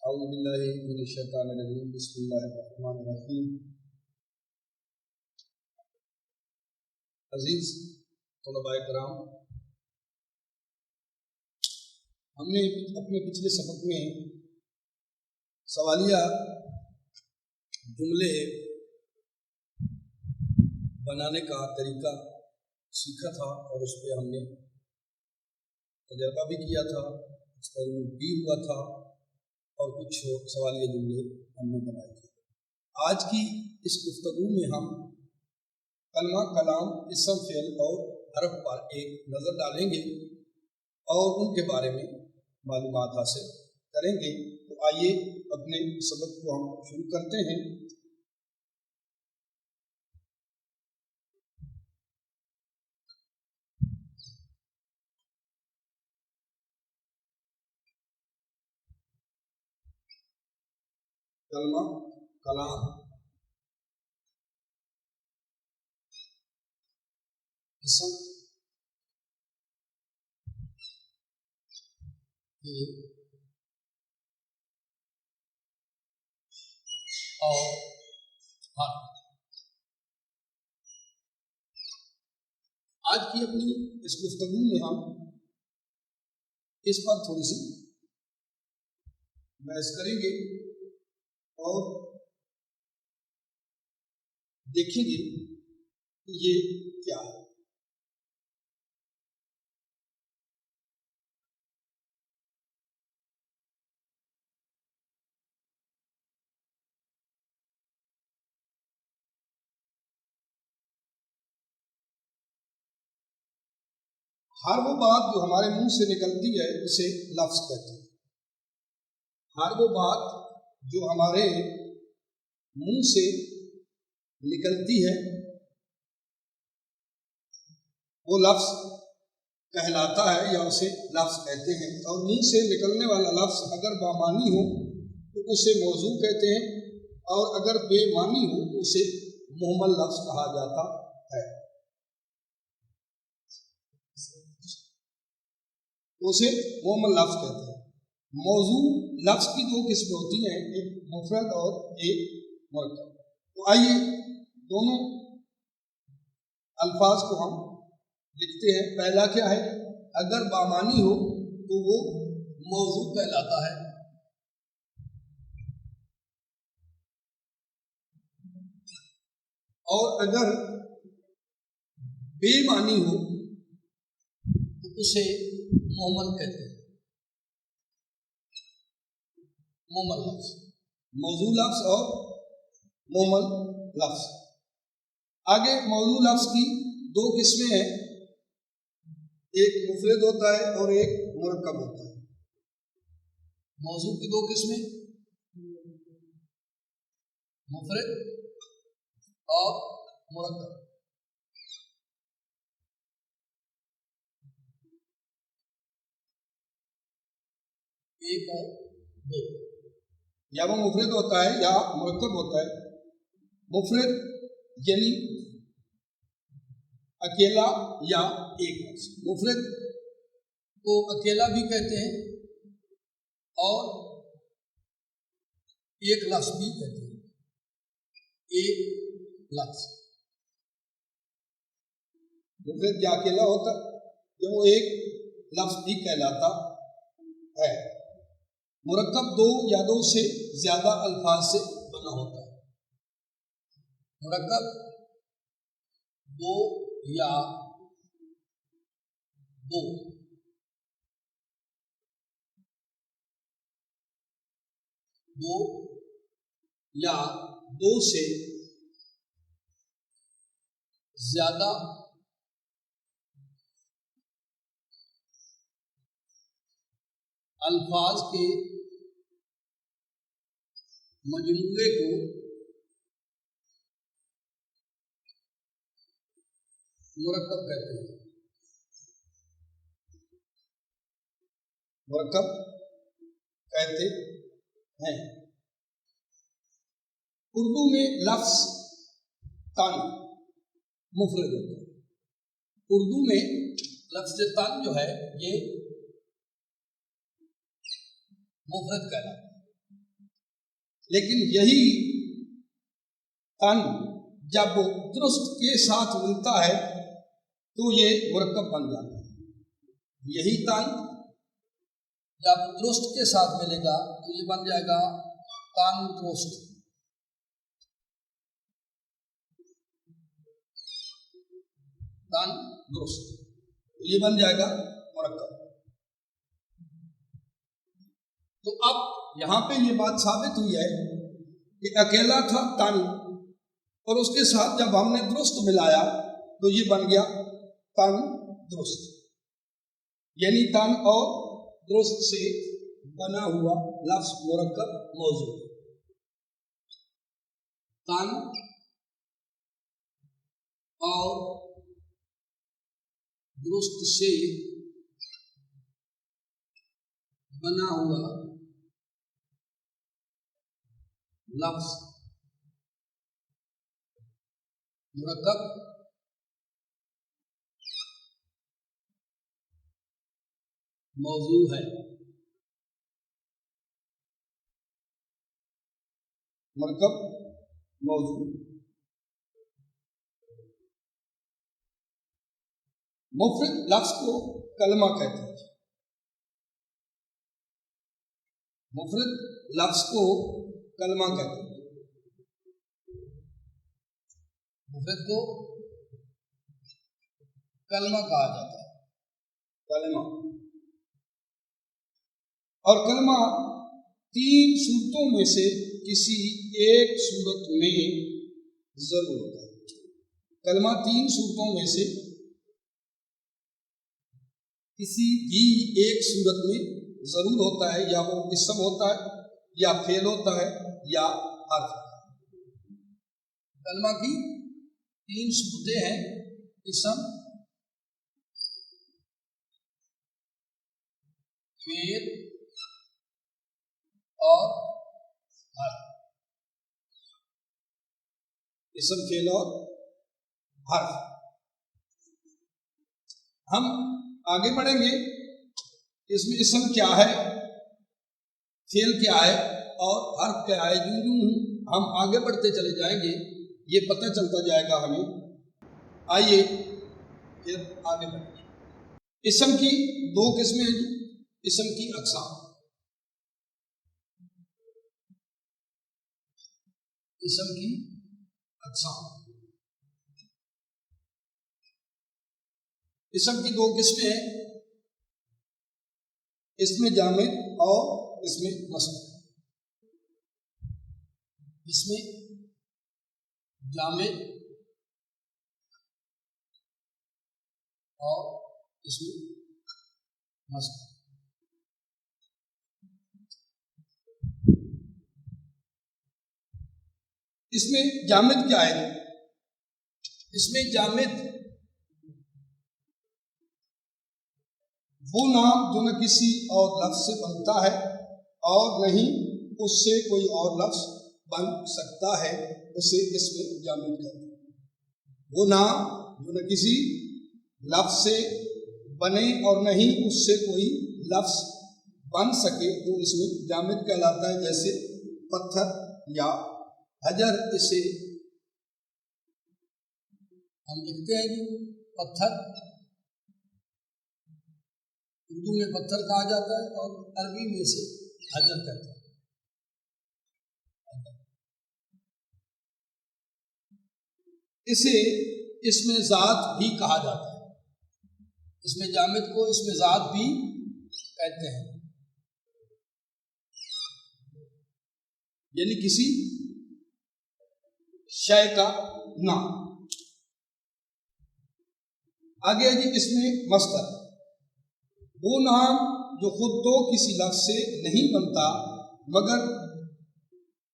اعوذ باللہ من الشیطان الرجیم بسم اللہ الرحمن الرحیم۔ عزیز طلباء کرام، ہم نے اپنے پچھلے سبق میں سوالیہ جملے بنانے کا طریقہ سیکھا تھا اور اس پہ ہم نے تجربہ بھی کیا تھا، ایکسپیریمنٹ بھی ہوا تھا اور کچھ سوالیہ جملے ہم نے بنائے تھے۔ آج کی اس گفتگو میں ہم کلمہ، کلام، اسم، فعل اور حرف پر ایک نظر ڈالیں گے اور ان کے بارے میں معلومات حاصل کریں گے۔ تو آئیے اپنے سبق کو ہم شروع کرتے ہیں۔ کلمہ، کلام، اسم، اور حرف۔ آج کی اپنی اس گفتگو میں ہم اس پر تھوڑی سی بحث کریں گے اور دیکھیں گے کہ یہ کیا ہے۔ ہر وہ بات جو ہمارے منہ سے نکلتی ہے اسے لفظ کہتے ہیں۔ ہر وہ بات جو ہمارے منہ سے نکلتی ہے وہ لفظ کہلاتا ہے یا اسے لفظ کہتے ہیں، اور منہ سے نکلنے والا لفظ اگر بامانی ہو تو اسے موضوع کہتے ہیں، اور اگر بے معنی ہو تو اسے مہمل لفظ کہا جاتا ہے۔ اسے مہمل لفظ کہتے ہیں۔ موضوع لفظ کی دو قسمیں ہوتی ہیں، ایک مفرد اور ایک مرکب۔ تو آئیے دونوں الفاظ کو ہم لکھتے ہیں۔ پہلا کیا ہے؟ اگر بامانی ہو تو وہ موضوع کہلاتا ہے، اور اگر بے معنی ہو تو اسے مہمل کہتے ہیں۔ مہمل لفظ، موضوع لفظ اور مہمل لفظ۔ آگے موضوع لفظ کی دو قسمیں ہیں، ایک مفرد ہوتا ہے اور ایک مرکب ہوتا ہے۔ موضوع کی دو قسمیں، مفرد اور مرکب۔ ایک اور دو، یا وہ مفرد ہوتا ہے یا مرکب ہوتا ہے۔ مفرد یعنی اکیلا یا ایک لفظ۔ مفرد کو اکیلا بھی کہتے ہیں اور ایک لفظ بھی کہتے ہیں۔ ایک لفظ مفرد یا اکیلا ہوتا ہے یا وہ ایک لفظ بھی کہلاتا ہے۔ مرکب دو یا دو سے زیادہ الفاظ سے بنا ہوتا ہے۔ مرکب دو یا دو یا دو سے زیادہ الفاظ کے مجموعے کو مرکب کہتے ہیں۔ مرکب کہتے ہیں۔ اردو میں لفظ تن مفرد ہوتا ہے۔ اردو میں لفظ تن جو ہے یہ مفرد کہلاتا ہے۔ لیکن یہی تن جب درست کے ساتھ ملتا ہے تو یہ مرکب بن جاتا ہے۔ یہی تن جب درست کے ساتھ ملے گا تو یہ بن جائے گا تن درست، تن درست، یہ بن جائے گا مرکب۔ تو اب یہاں پہ یہ بات ثابت ہوئی ہے کہ اکیلا تھا تن، اور اس کے ساتھ جب ہم نے درست ملایا تو یہ بن گیا تن درست، یعنی تن اور درست سے بنا ہوا لفظ مرکب موضوع۔ تن اور درست سے بنا ہوا لفظ مرکب موضوع ہے۔ مرکب موضوع، مفرد لفظ کو کلمہ کہتے ہیں۔ مفرد لفظ کو کلمہ کہتے ہیں۔ مفرد کو کلمہ کہا جاتا ہے، کلمہ۔ اور کلمہ تین صورتوں میں سے کسی ایک صورت میں ضرور ہوتا ہے۔ کلمہ تین صورتوں میں سے کسی بھی ایک صورت میں ضرور ہوتا ہے، یا وہ اسم ہوتا ہے، یا فعل ہوتا ہے، یا حرف ہوتا ہے۔ کلمہ کی تین صورتیں ہیں: اسم، فعل اور حرف۔ اسم، فعل اور حرف۔ ہم آگے بڑھیں گے، اس میں اسم کیا ہے، فعل کیا ہے اور حرف کیا ہے۔ یوں ہم آگے بڑھتے چلے جائیں گے، یہ پتہ چلتا جائے گا ہمیں۔ آئیے پھر آگے بڑھیں گے۔ اسم کی دو قسمیں ہیں، اسم کی اقسام۔ اسم کی اقسام، اسم کی دو قسمیں ہیں، اسم جامد اور اسم مصدر۔ اسم جامد اور اسم مصدر۔ اس میں جامد کیا ہے؟ اس میں جامد وہ نام جو نہ کسی اور لفظ سے بنتا ہے اور نہ ہی اس سے کوئی اور لفظ بن سکتا ہے، اسے اس میں جامد کہتے ہیں۔ وہ نام جو نہ کسی لفظ سے بنے اور نہ ہی اس سے کوئی لفظ بن سکے تو اس میں جامد کہلاتا ہے۔ جیسے پتھر یا حجر، اسے ہم لکھتے ہیں کہ پتھر، اردو میں پتھر کہا جاتا ہے اور عربی میں اسے حجر کہتے ہیں۔ اسے اسم ذات بھی کہا جاتا ہے۔ اسم جامد کو اسم ذات بھی کہتے ہیں، یعنی کسی شے کا نام۔ آگے جی اسم مصدر، وہ نام جو خود تو کسی لفظ سے نہیں بنتا مگر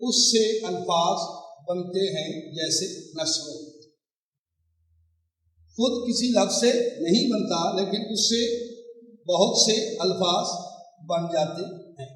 اس سے الفاظ بنتے ہیں، جیسے نصر۔ خود کسی لفظ سے نہیں بنتا لیکن اس سے بہت سے الفاظ بن جاتے ہیں۔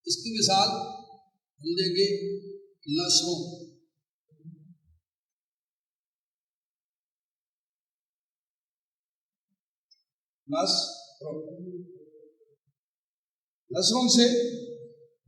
اس کی مثال ہم دیں گے نثروں۔ نثروں سے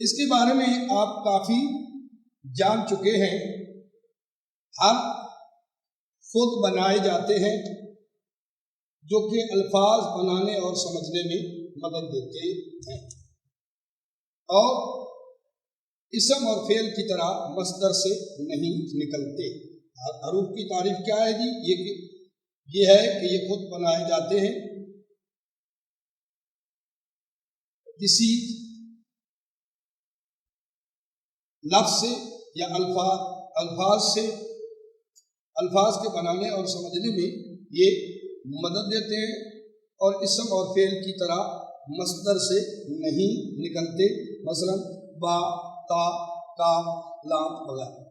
اس کے بارے میں آپ کافی جان چکے ہیں۔ حرف خود بنائے جاتے ہیں جو کہ الفاظ بنانے اور سمجھنے میں مدد دیتے ہیں، اور اسم اور فعل کی طرح مصدر سے نہیں نکلتے۔ حروف کی تعریف کیا ہے جی؟ یہ ہے کہ یہ خود بنائے جاتے ہیں کسی لفظ سے یا الفاظ کے بنانے اور سمجھنے میں یہ مدد دیتے ہیں، اور اسم اور فعل کی طرح مصدر سے نہیں نکلتے، مثلا با، تا، کاف، لام وغیرہ۔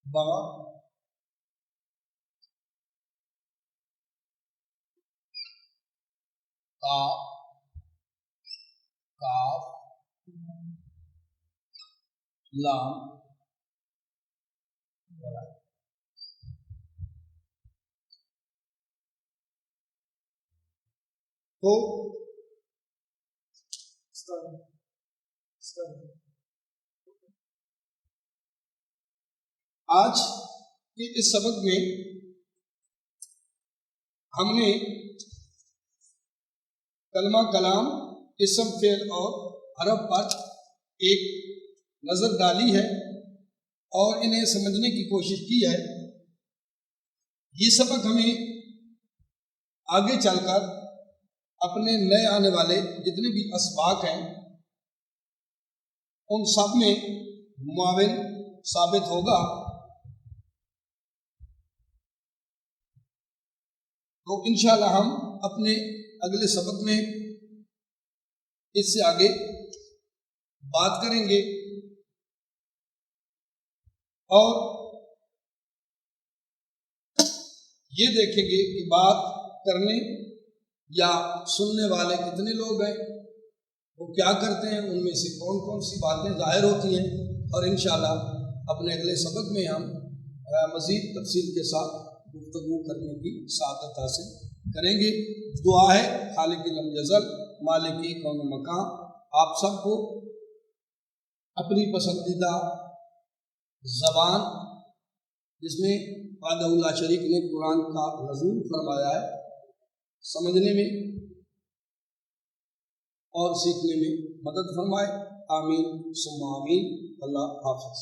با، تا، کاف، لام وغیرہ۔ تو آج کے اس سبق میں ہم نے کلمہ کلام، اسم، فعل اور حرف پر ایک نظر ڈالی ہے اور انہیں سمجھنے کی کوشش کی ہے۔ یہ سبق ہمیں آگے چل کر اپنے نئے آنے والے جتنے بھی اسباق ہیں ان سب میں معاون ثابت ہوگا۔ تو انشاءاللہ ہم اپنے اگلے سبق میں اس سے آگے بات کریں گے، اور یہ دیکھیں گے کہ بات کرنے یا سننے والے کتنے لوگ ہیں، وہ کیا کرتے ہیں، ان میں سے کون کون سی باتیں ظاہر ہوتی ہیں، اور انشاءاللہ اپنے اگلے سبق میں ہم مزید تفصیل کے ساتھ گفتگو کرنے کی سعادت حاصل کریں گے۔ دعا ہے خالق لم یزل مالک کون مکان آپ سب کو اپنی پسندیدہ زبان جس میں وحدہ لا شریک نے قرآن کا نزول فرمایا ہے سمجھنے میں اور سیکھنے میں مدد فرمائے۔ آمین ثم آمین۔ اللہ حافظ۔